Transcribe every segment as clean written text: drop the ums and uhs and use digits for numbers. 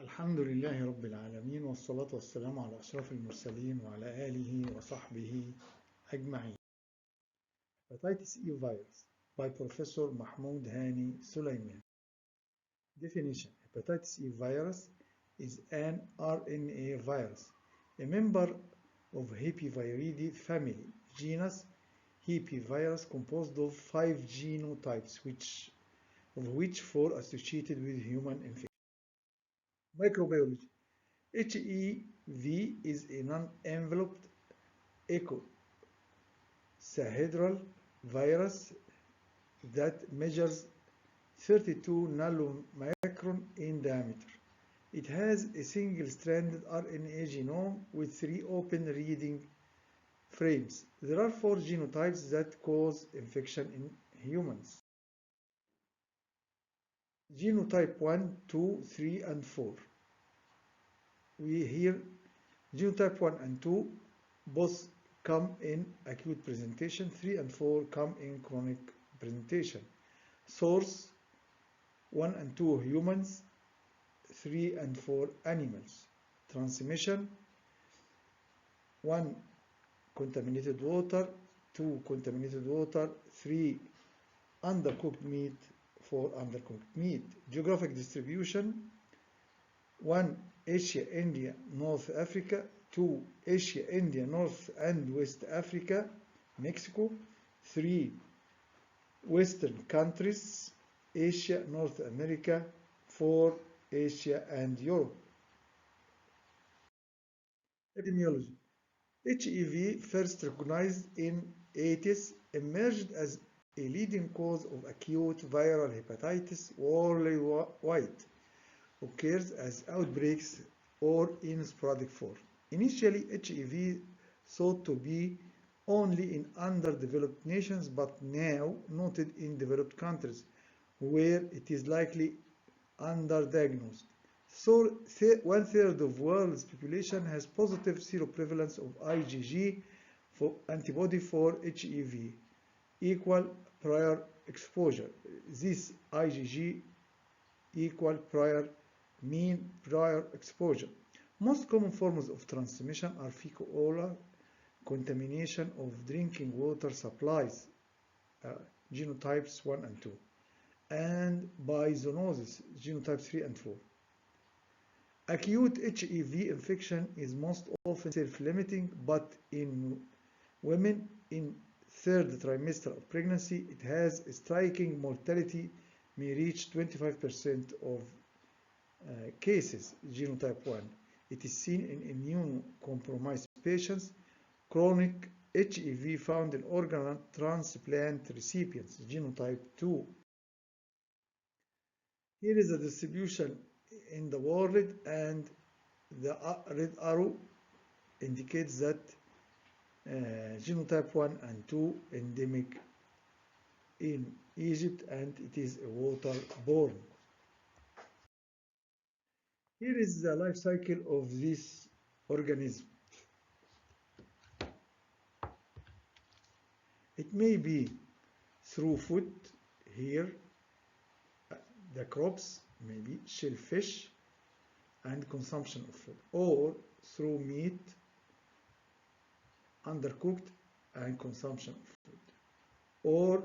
الحمد لله رب العالمين والصلاة والسلام على أشرف المرسلين وعلى آله وصحبه أجمعين. Hepatitis E virus by Professor Mahmoud Hani Sulaiman. Definition: Hepatitis E virus is an RNA virus, a member of Hepiviridae family, genus Hepivirus, composed of 5 genotypes, of which 4 associated with human infection. Microbiology: HEV is a non-enveloped icosahedral virus that measures 32 nanomicron in diameter. It has a single-stranded RNA genome with 3 open reading frames. There are 4 genotypes that cause infection in humans. Genotype 1, 2, 3, and 4. We hear genotype 1 and 2 both come in acute presentation, 3 and 4 come in chronic presentation. Source: 1 and 2 humans, 3 and 4 animals. Transmission: 1 contaminated water, 2 contaminated water, 3 undercooked meat, 4 undercooked meat. Geographic distribution: 1 Asia, India, North Africa, 2 Asia, India, North and West Africa, Mexico, 3 Western countries, Asia, North America, 4 Asia and Europe. Epidemiology: HEV, first recognized in 80s, emerged as a leading cause of acute viral hepatitis worldwide. Occurs as outbreaks or in sporadic form. Initially, HEV thought to be only in underdeveloped nations, but now noted in developed countries, where it is likely underdiagnosed. So, 1/3 of world's population has positive seroprevalence of IgG antibody for HEV, equal prior exposure. This IgG equal mean prior exposure. Most common forms of transmission are fecal-oral contamination of drinking water supplies, genotypes 1 and 2, and by zoonosis, genotypes 3 and 4. Acute HEV infection is most often self-limiting, but in women in 3rd trimester of pregnancy, it has a striking mortality, may reach 25% of cases, genotype 1. It is seen in immunocompromised patients. Chronic HEV found in organ transplant recipients, genotype 2. Here is the distribution in the world, and the red arrow indicates that genotype 1 and 2 endemic in Egypt, and it is a waterborne. Here is the life cycle of this organism. It may be through food, here the crops, maybe shellfish, and consumption of food, or through meat, undercooked, and consumption of food, or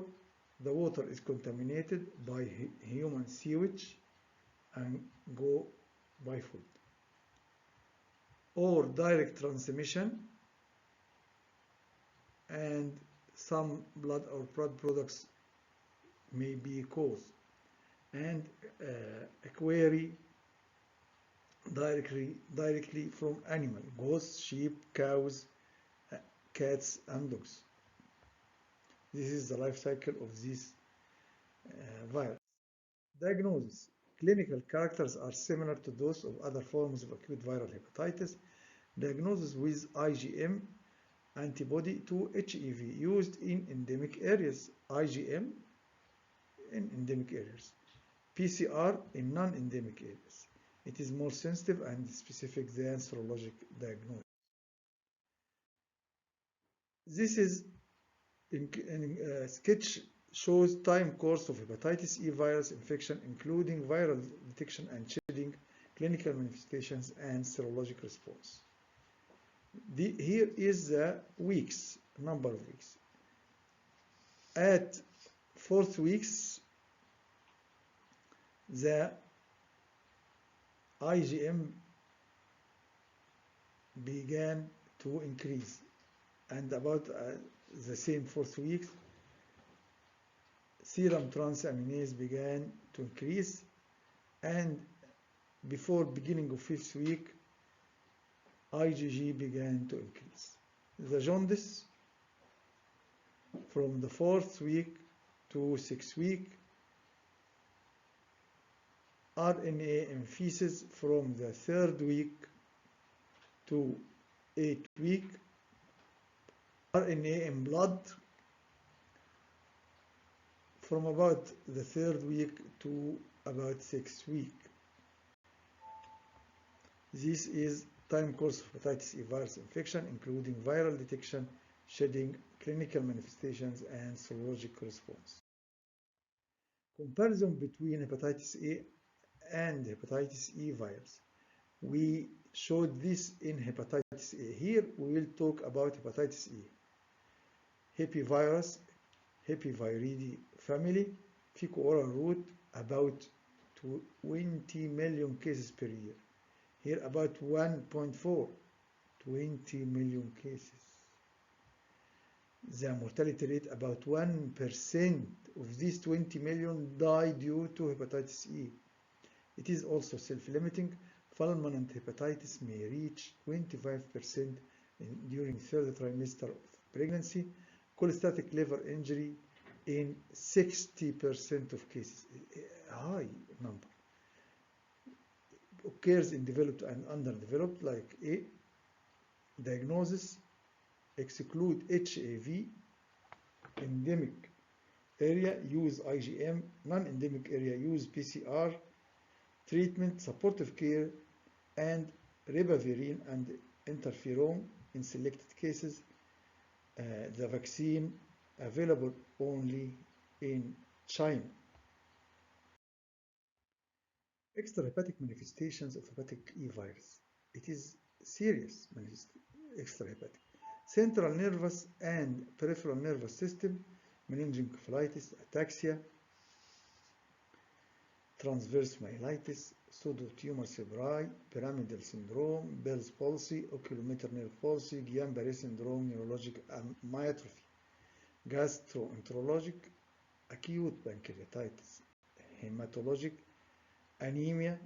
the water is contaminated by human sewage and go by food, or direct transmission, and some blood or blood products may be caused, and a query directly from animal, goats, sheep, cows, cats, and dogs. This is the life cycle of this virus. Diagnosis: clinical characters are similar to those of other forms of acute viral hepatitis. Diagnosis with IgM antibody to HEV used in endemic areas, IgM in endemic areas, PCR in non-endemic areas. It is more sensitive and specific than serologic diagnosis. This is in sketch shows time course of hepatitis E virus infection, including viral detection and shedding clinical manifestations, and serologic response. Here is the weeks, number of weeks. At 4th weeks, the IgM began to increase, and about the same 4th week, serum transaminase began to increase, and before beginning of 5th week, IgG began to increase. The jaundice from the 4th week to 6th week, RNA in feces from the 3rd week to 8th week, RNA in blood from about the 3rd week to about 6th week. This is time course of hepatitis E virus infection, including viral detection, shedding, clinical manifestations, and serologic response. Comparison between hepatitis A and hepatitis E virus. We showed this in hepatitis A. Here we will talk about hepatitis E. Hepivirus, Hepiviridae family, fecal-oral route, about 20 million cases per year. Here about 1.4, 20 million cases. The mortality rate, about 1% of these 20 million die due to hepatitis E. It is also self-limiting. Fulminant hepatitis may reach 25% during 3rd trimester of pregnancy. Cholestatic liver injury in 60% of cases, a high number. Occurs in developed and underdeveloped, like A. Diagnosis: exclude HAV. Endemic area, use IgM. Non-endemic area, use PCR. Treatment: supportive care and ribavirin and interferon in selected cases. The vaccine available only in China. Extrahepatic manifestations of hepatic E virus. It is serious extrahepatic. Central nervous and peripheral nervous system, meningoencephalitis, ataxia, transverse myelitis, pseudotumor cerebri, pyramidal syndrome, Bell's palsy, oculomotor nerve palsy, Guillain-Barré syndrome, neurologic myotrophy, gastroenterologic, acute pancreatitis, hematologic, anemia,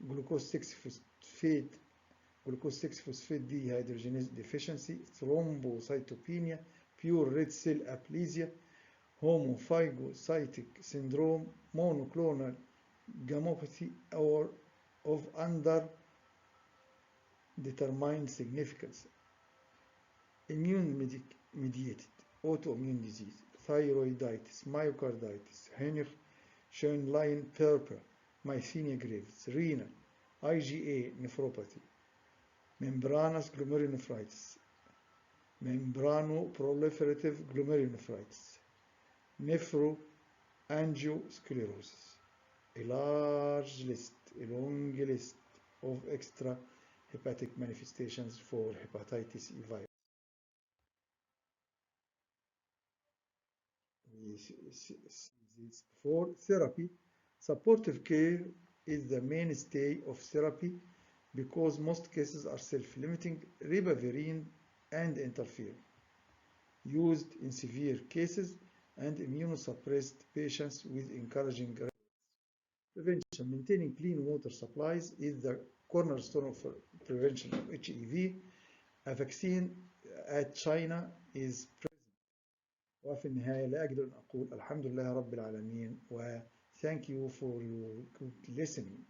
glucose 6-phosphate dehydrogenase deficiency, thrombocytopenia, pure red cell aplasia, homophagocytic syndrome, monoclonal gammopathy, or of underdetermined significance, immune-mediated autoimmune disease, thyroiditis, myocarditis, Schönlein-Purpur, myasthenia gravis, renal, IgA nephropathy, membranous glomerulonephritis, membranoproliferative glomerulonephritis, nephroangiosclerosis. A large list, a long list of extrahepatic manifestations for hepatitis E virus. We see this before. Therapy. Supportive care is the mainstay of therapy because most cases are self-limiting. Ribavirin and interferon used in severe cases and immunosuppressed patients with encouraging results. Prevention. Maintaining clean water supplies is the cornerstone of prevention of HIV. A vaccine at China is present. وفي النهاية لا أجد أن أقول الحمد لله رب العالمين و thank you for your good listening.